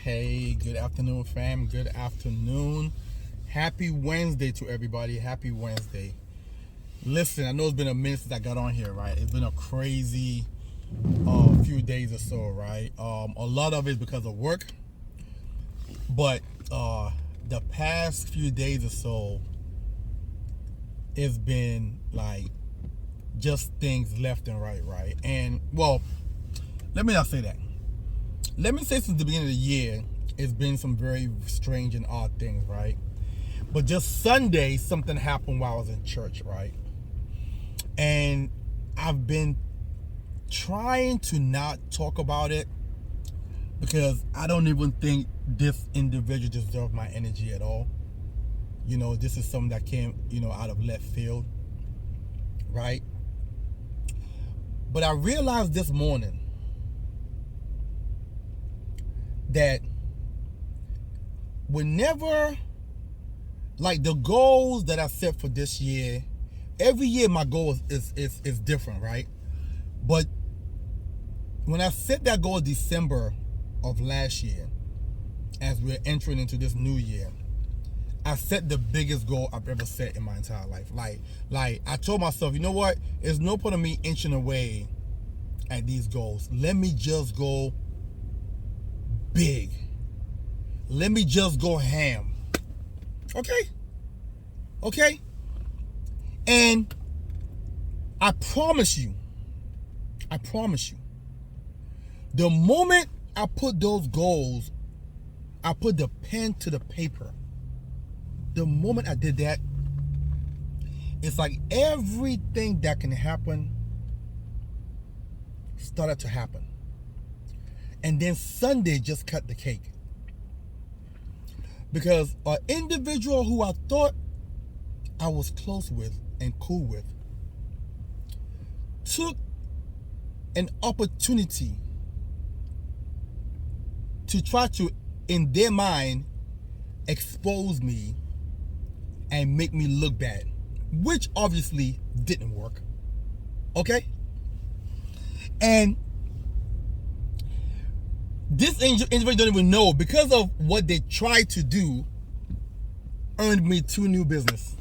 Hey, good afternoon, fam. Good afternoon. Happy Wednesday to everybody. Happy Wednesday. Listen, I know it's been a minute since I got on here, right? It's been a crazy few days or so, right? A lot of it is because of work, but the past few days or so, it's been like just things left and right? And well, let me not say that. Let me say since the beginning of the year, it's been some very strange and odd things, right? But just Sunday, something happened while I was in church, right? And I've been trying to not talk about it because I don't even think this individual deserves my energy at all. You know, this is something that came, out of left field, right? But I realized this morning that whenever, like the goals that I set for this year, every year my goal is different, right? But when I set that goal December of last year, as we're entering into this new year, I set the biggest goal I've ever set in my entire life. Like I told myself, you know what? There's no point of me inching away at these goals. Let me just go big. Let me just go ham. Okay? And I promise you, the moment I put those goals, I put the pen to the paper. The moment I did that, it's like everything that can happen started to happen. And then Sunday just cut the cake. Because an individual who I thought I was close with and cool with took an opportunity to try to, in their mind, expose me and make me look bad, which obviously didn't work. Okay? And this individual don't even know, because of what they tried to do, earned me 2 new business.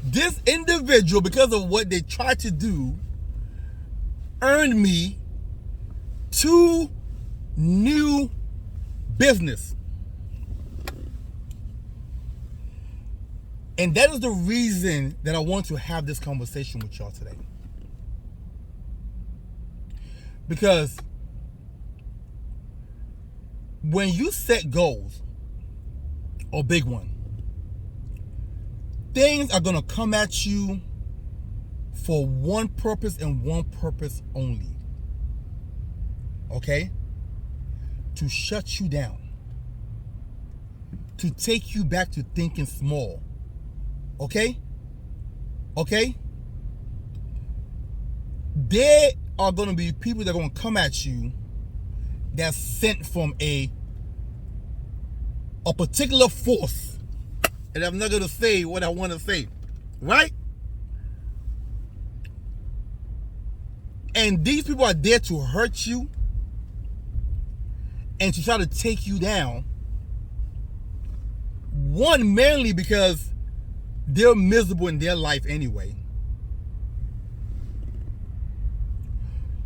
This individual, because of what they tried to do, earned me 2 new business. And that is the reason that I want to have this conversation with y'all today. Because when you set goals, or big one, things are going to come at you for one purpose and one purpose only. Okay? To shut you down. To take you back to thinking small. Okay? There are going to be people that are going to come at you that's sent from a particular force. And I'm not going to say what I want to say. Right? And these people are there to hurt you and to try to take you down. One, mainly because they're miserable in their life anyway.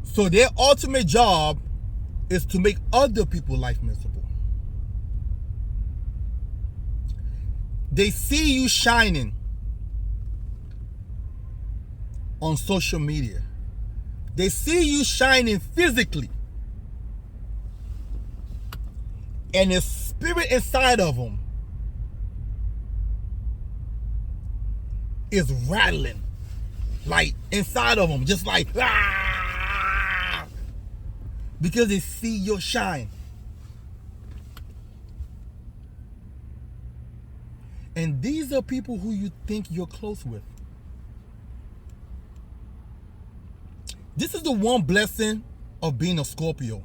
So their ultimate job is to make other people's life miserable. They see you shining on social media. They see you shining physically. And the spirit inside of them is rattling. Like inside of them, just like, because they see your shine. And these are people who you think you're close with. This is the one blessing of being a Scorpio.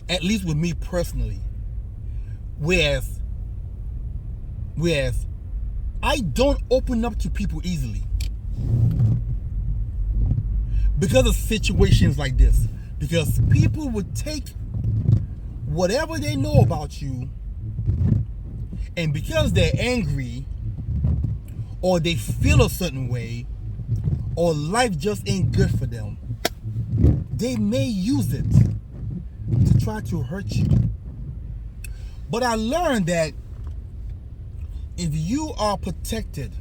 At least with me personally. Whereas I don't open up to people easily. Because of situations like this. Because people would take whatever they know about you, and because they're angry or they feel a certain way or life just ain't good for them, they may use it to try to hurt you. But I learned that if you are protected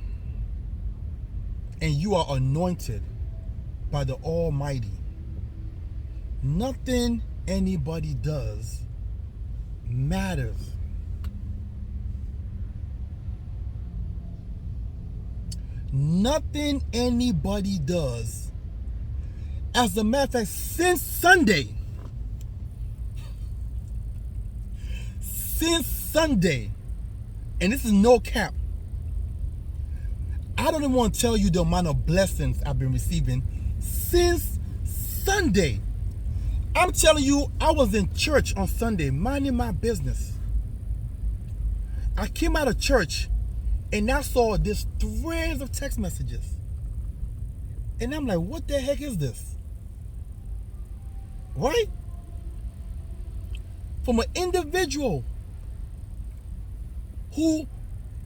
and you are anointed by the Almighty, nothing anybody does matters. Nothing anybody does. As a matter of fact, since Sunday, and this is no cap, I don't even want to tell you the amount of blessings I've been receiving since Sunday. I'm telling you, I was in church on Sunday, minding my business. I came out of church and I saw this threads of text messages. And I'm like, what the heck is this? Right? From an individual who,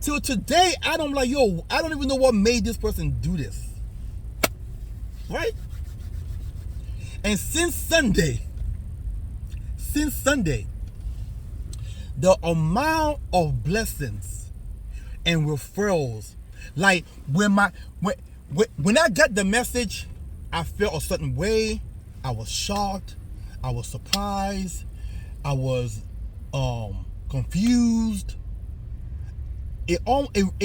till today, I don't like, yo, I don't even know what made this person do this. Right? And since Sunday, the amount of blessings and referrals, like when I got the message, I felt a certain way. I was shocked. I was surprised. I was confused. It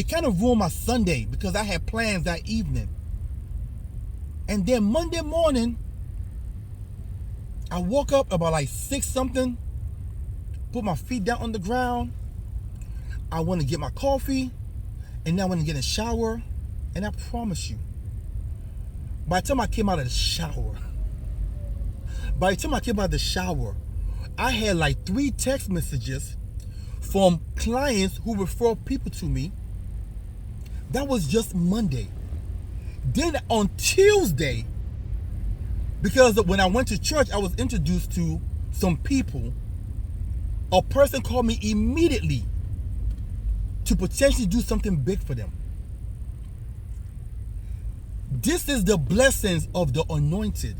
kind of ruined my Sunday because I had plans that evening. And then Monday morning, I woke up about like 6 something, put my feet down on the ground. I went to get my coffee, and then I went to get a shower. And I promise you, by the time I came out of the shower, I had like 3 text messages from clients who refer people to me. That was just Monday. Then on Tuesday, because when I went to church, I was introduced to some people. A person called me immediately to potentially do something big for them. This is the blessings of the anointed.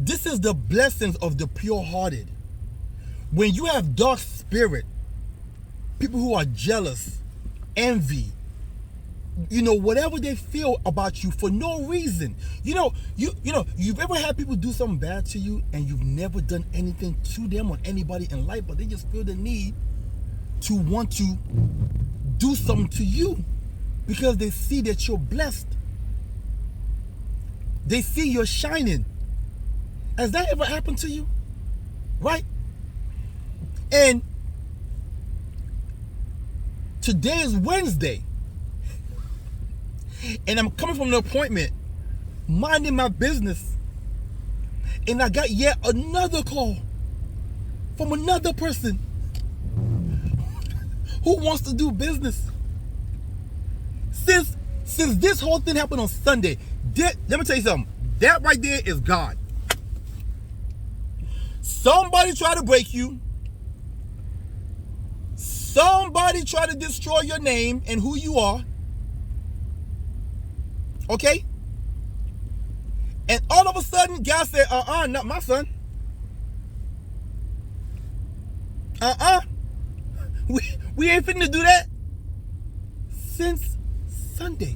This is the blessings of the pure-hearted. When you have dark spirit, people who are jealous, envy, whatever they feel about you for no reason. You've ever had people do something bad to you and you've never done anything to them or anybody in life, but they just feel the need to want to do something to you because they see that you're blessed. They see you're shining. Has that ever happened to you? Right? And today is Wednesday. And I'm coming from an appointment, minding my business. And I got yet another call from another person who wants to do business. Since this whole thing happened on Sunday, let me tell you something. That right there is God. Somebody try to break you. Somebody try to destroy your name and who you are. Okay? And all of a sudden, God said, not my son. We ain't finna do that. Since Sunday.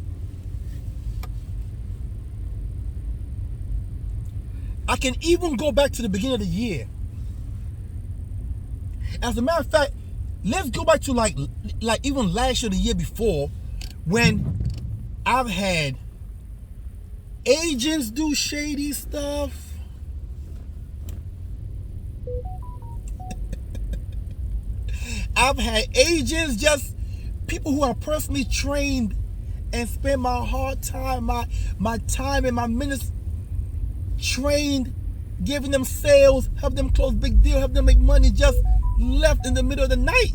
I can even go back to the beginning of the year. As a matter of fact, let's go back to like even last year, the year before, when I've had agents do shady stuff. I've had agents, just people who are personally trained and spend my hard time, my time and my minutes trained, giving them sales, help them close big deal, help them make money, just left in the middle of the night.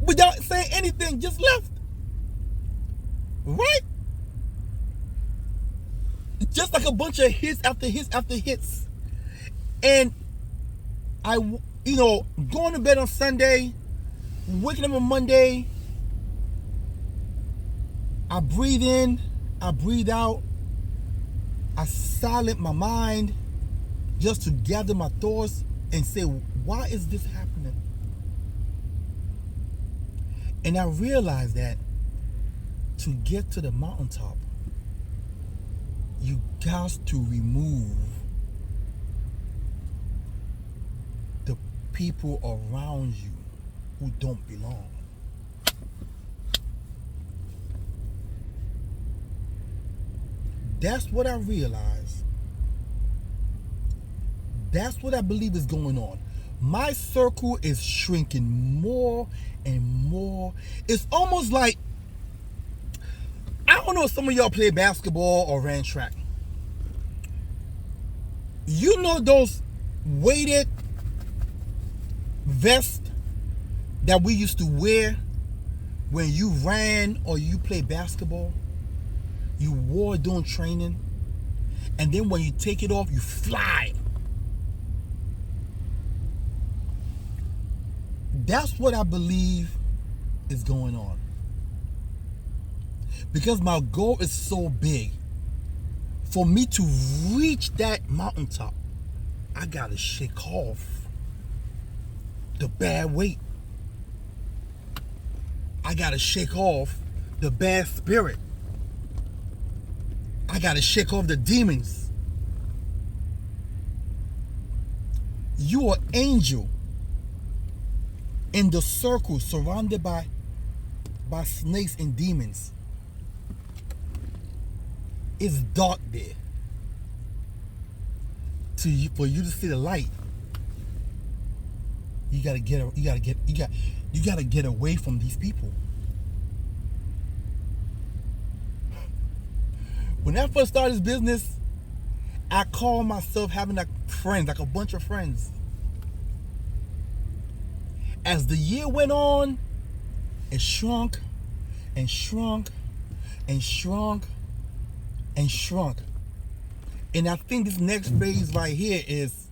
Without saying anything, just left. Right? Just like a bunch of hits after hits after hits. And I, going to bed on Sunday, waking up on Monday, I breathe in, I breathe out, I silence my mind just to gather my thoughts and say, why is this happening? And I realized that to get to the mountaintop, you got to remove the people around you who don't belong. That's what I realized. That's what I believe is going on. My circle is shrinking more and more. It's almost like, I don't know if some of y'all play basketball or ran track. You know those weighted vests that we used to wear when you ran or you played basketball? You wore it during training, and then when you take it off, you fly. That's what I believe is going on. Because my goal is so big. For me to reach that mountaintop, I gotta shake off the bad weight. I gotta shake off the bad spirit. I gotta shake off the demons. You are an angel in the circle surrounded by snakes and demons. It's dark there. For you to see the light, you gotta get away from these people. When I first started this business, I called myself having like friends, like a bunch of friends. As the year went on, it shrunk and shrunk and shrunk and shrunk. And I think this next phase right here is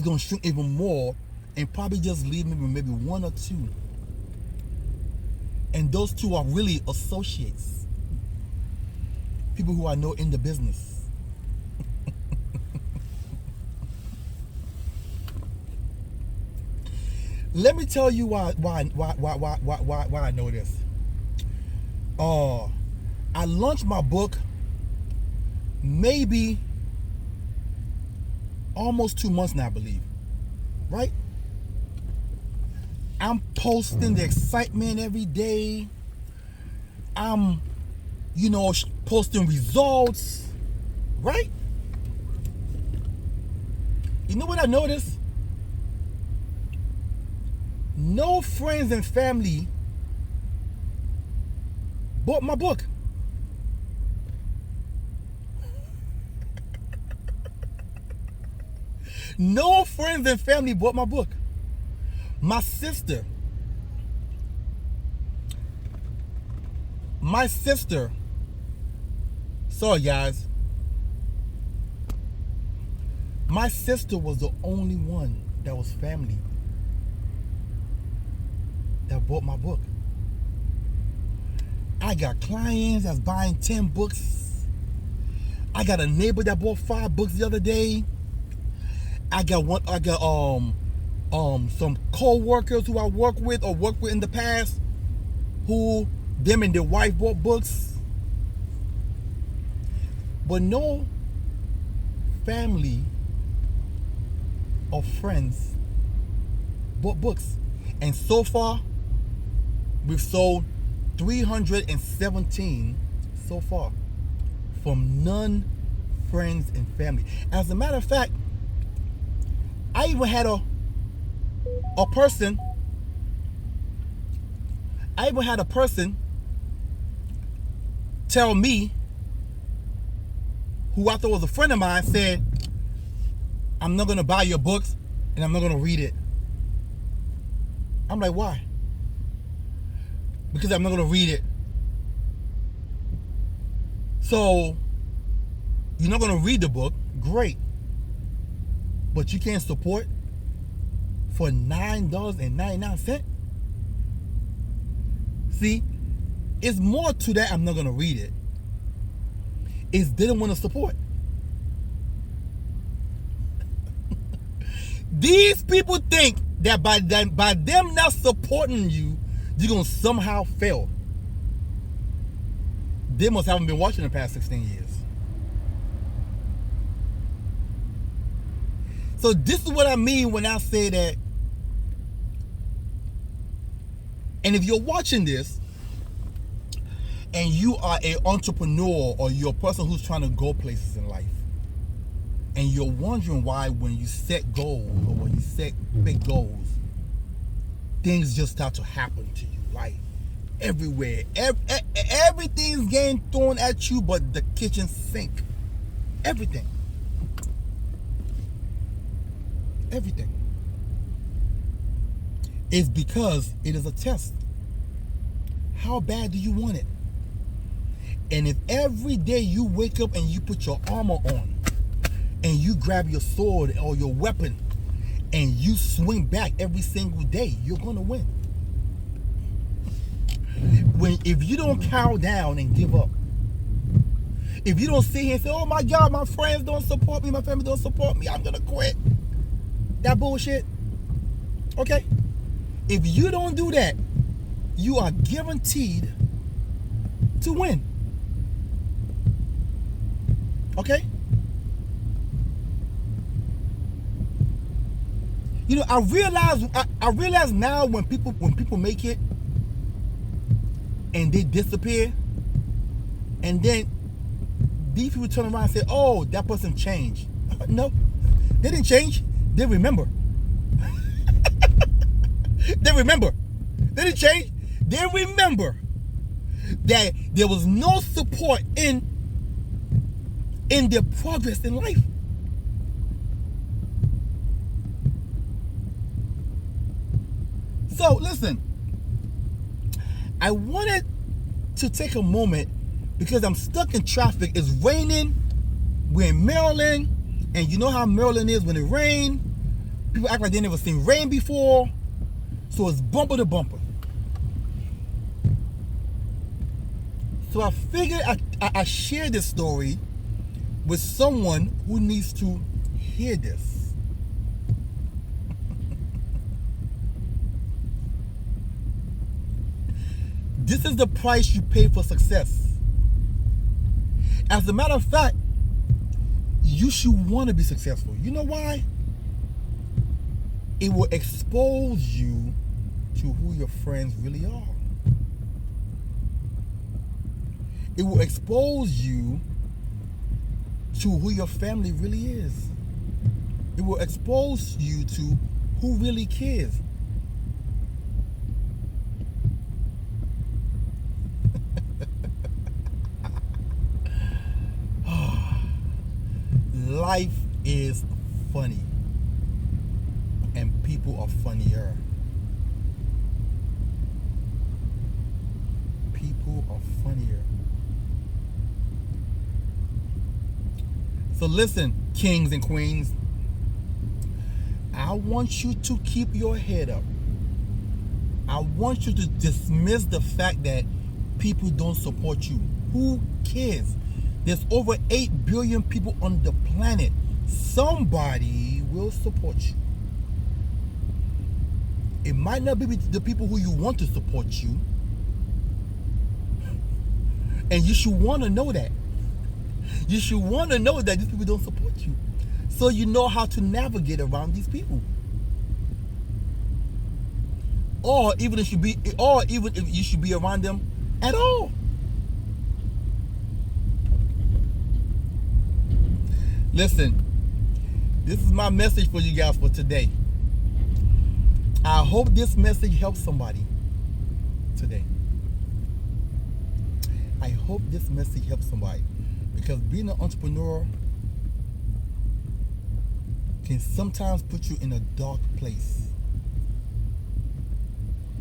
gonna shrink even more and probably just leave me with maybe one or two. And those two are really associates. People who I know in the business. Let me tell you why I know this. I launched my book maybe almost 2 months now, I believe. Right? I'm posting the excitement every day. I'm, posting results. Right? You know what I noticed? No friends and family bought my book. No friends and family bought my book. My sister, sorry guys, my sister was the only one that was family that bought my book. I got clients that's buying 10 books. I got a neighbor that bought 5 books the other day. I got some co-workers who I worked with in the past, who them and their wife bought books. But no family or friends bought books. And so far, we've sold 317 so far from none friends and family. As a matter of fact, I even had a person tell me, who I thought was a friend of mine, said, I'm not gonna buy your books and I'm not gonna read it. I'm like, why? Because I'm not gonna read it. So You're not going to read the book. Great. But you can't support for $9.99. See, it's more to that. I'm not going to read it. It's they don't want to support. These people think that by them not supporting you, you're going to somehow fail. They must haven't been watching the past 16 years. So this is what I mean when I say that. And if you're watching this and you are an entrepreneur or you're a person who's trying to go places in life, and you're wondering why when you set goals or when you set big goals, things just start to happen to you, like everywhere. Everything's getting thrown at you but the kitchen sink. Everything. Everything. It's because it is a test. How bad do you want it? And if every day you wake up and you put your armor on and you grab your sword or your weapon and you swing back every single day, you're going to win. If you don't cow down and give up, if you don't sit here and say, oh my God, my friends don't support me, my family don't support me, I'm going to quit. That bullshit. Okay? If you don't do that, you are guaranteed to win. Okay? You know, I realize now when people make it and they disappear, and then these people turn around and say, oh, that person changed. No, they didn't change. They remember. They remember. They didn't change. They remember that there was no support in their progress in life. So listen, I wanted to take a moment because I'm stuck in traffic. It's raining. We're in Maryland, and you know how Maryland is when it rains. People act like they never seen rain before. So it's bumper to bumper. So I figured I share this story with someone who needs to hear this. This is the price you pay for success. As a matter of fact, you should want to be successful. You know why? It will expose you to who your friends really are. It will expose you to who your family really is. It will expose you to who really cares. Life is funny, and people are funnier. People are funnier. So listen, kings and queens, I want you to keep your head up. I want you to dismiss the fact that people don't support you. Who cares? There's over 8 billion people on the planet. Somebody will support you. It might not be the people who you want to support you. And you should want to know that. You should want to know that these people don't support you. So you know how to navigate around these people. Or even if you should be around them at all. Listen, this is my message for you guys for today. I hope this message helps somebody today. I hope this message helps somebody, because being an entrepreneur can sometimes put you in a dark place.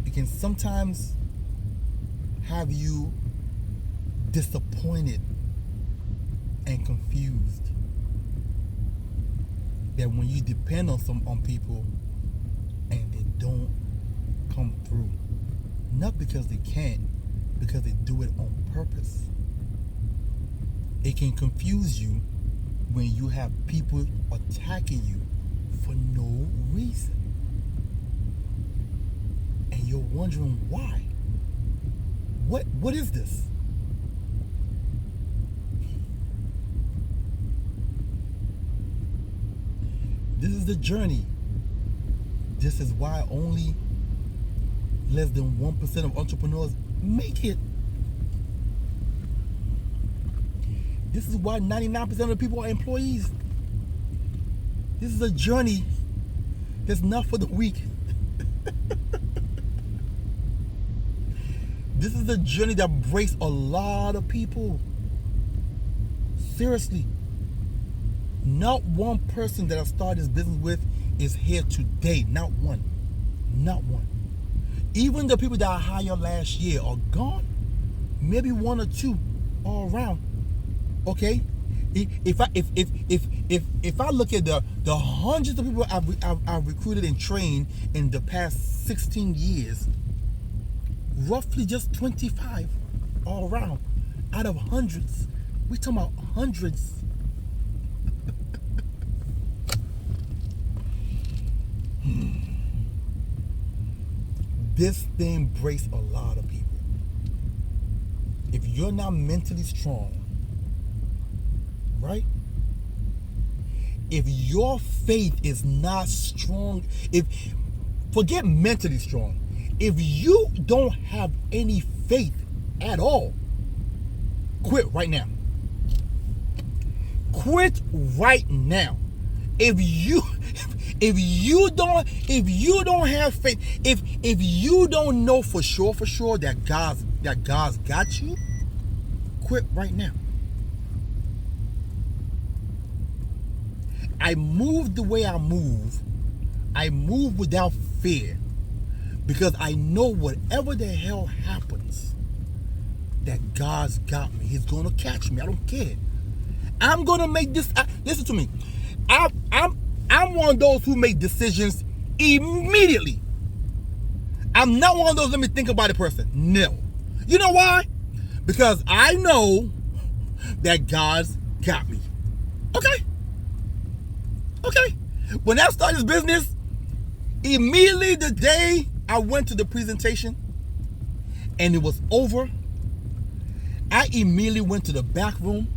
It can sometimes have you disappointed and confused. That when you depend on people and they don't come through, not because they can't, because they do it on purpose. It can confuse you when you have people attacking you for no reason. And you're wondering why. What is this? This is the journey. This is why only less than 1% of entrepreneurs make it. This is why 99% of the people are employees. This is a journey that's not for the weak. This is a journey that breaks a lot of people. Seriously. Not one person that I started this business with is here today. Not one. Not one. Even the people that I hired last year are gone. Maybe one or two all around. Okay? If I look at the hundreds of people I've recruited and trained in the past 16 years, roughly just 25 all around out of hundreds. We're talking about hundreds. This thing breaks a lot of people. If you're not mentally strong, right? If your faith is not strong, forget mentally strong, if you don't have any faith at all, quit right now. Quit right now. If you don't have faith, if you don't know for sure that God's got you, quit right now. I move the way I move. I move without fear because I know whatever the hell happens, that God's got me. He's gonna catch me. I don't care. I'm gonna make this. Listen to me. I'm one of those who make decisions immediately. I'm not one of those let me think about it person. No. You know why? Because I know that God's got me. Okay? Okay? When I started this business, immediately the day I went to the presentation and it was over, I immediately went to the back room,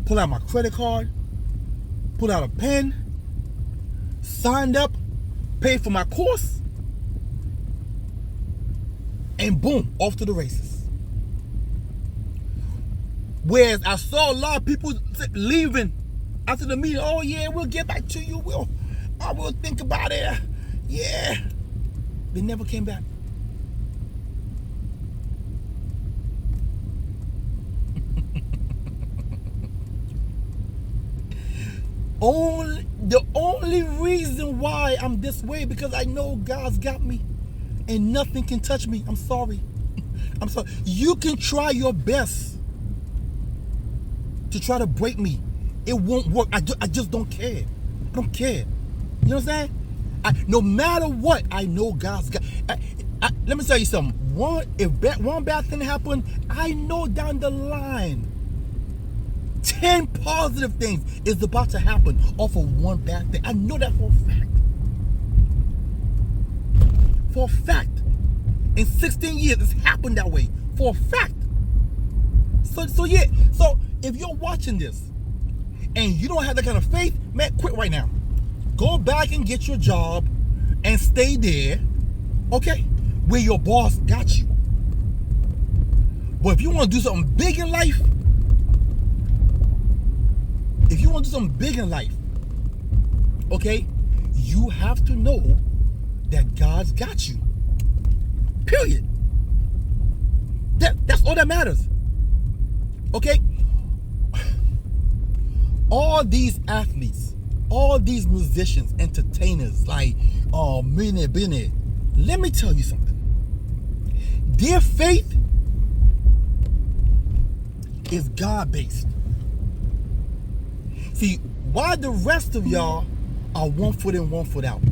pulled out my credit card, pulled out a pen, signed up, paid for my course, and boom, off to the races. Whereas I saw a lot of people leaving after the meeting. Oh yeah, we'll get back to you. I will think about it. Yeah. They never came back. The only reason why I'm this way because I know God's got me and nothing can touch me. I'm sorry. I'm sorry. You can try your best to try to break me. It won't work. I just don't care. I don't care. You know what I'm saying? No matter what, I know God's got. Let me tell you something. If one bad thing happened, I know down the line 10 positive things is about to happen off of one bad thing. I know that for a fact. For a fact. In 16 years, it's happened that way. For a fact. So yeah. So if you're watching this and you don't have that kind of faith, man, quit right now. Go back and get your job and stay there, okay, where your boss got you. But if you want to do something big in life, okay, you have to know that God's got you. Period. That's all that matters. Okay? All these athletes, all these musicians, entertainers, like Bene, let me tell you something. Their faith is God-based. See, why the rest of y'all are 1 foot in, 1 foot out?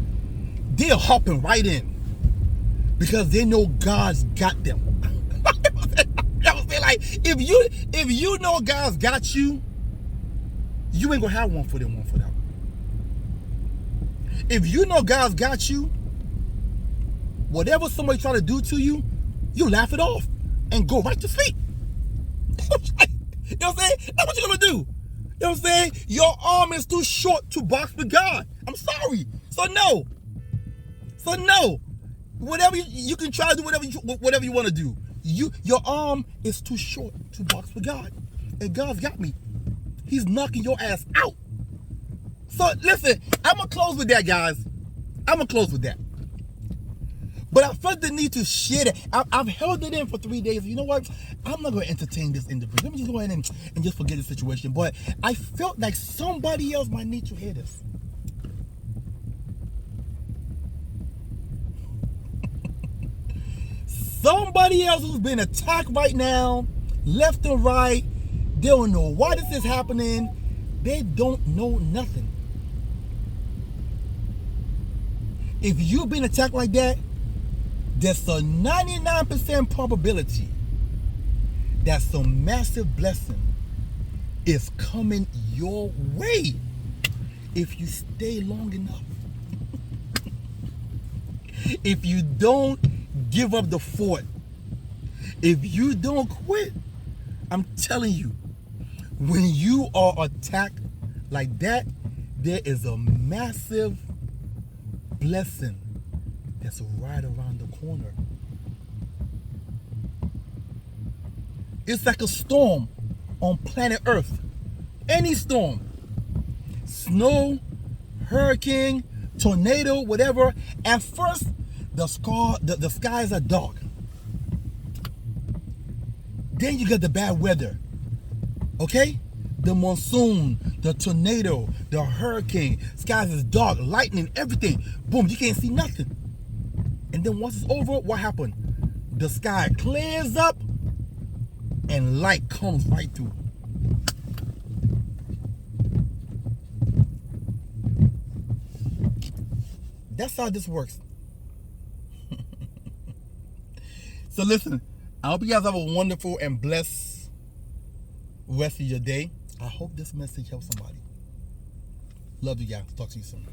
They're hopping right in because they know God's got them. I was saying, like, if you know God's got you, you ain't gonna have 1 foot in, 1 foot out. If you know God's got you, whatever somebody try to do to you, you laugh it off and go right to sleep. You know what I'm saying? That's what you're gonna do. You know what I'm saying? Your arm is too short to box with God. I'm sorry. So no. Whatever you can try to do whatever you want to do. Your arm is too short to box with God. And God's got me. He's knocking your ass out. So listen, I'm gonna close with that, guys. I'm gonna close with that. But I felt the need to share that. I've held it in for 3 days. You know what? I'm not going to entertain this individual. Let me just go ahead and just forget the situation. But I felt like somebody else might need to hear this. Somebody else who's been attacked right now, left and right. They don't know why this is happening. They don't know nothing. If you've been attacked like that, there's a 99% probability that some massive blessing is coming your way if you stay long enough. If you don't give up the fort, if you don't quit, I'm telling you, when you are attacked like that, there is a massive blessing that's right around the corner. It's like a storm on planet Earth. Any storm. Snow, hurricane, tornado, whatever. At first, the skies are dark. Then you get the bad weather. Okay? The monsoon, the tornado, the hurricane. Skies is dark, lightning, everything. Boom, you can't see nothing. And then once it's over, what happened? The sky clears up and light comes right through. That's how this works. So listen, I hope you guys have a wonderful and blessed rest of your day. I hope this message helps somebody. Love you guys. Talk to you soon.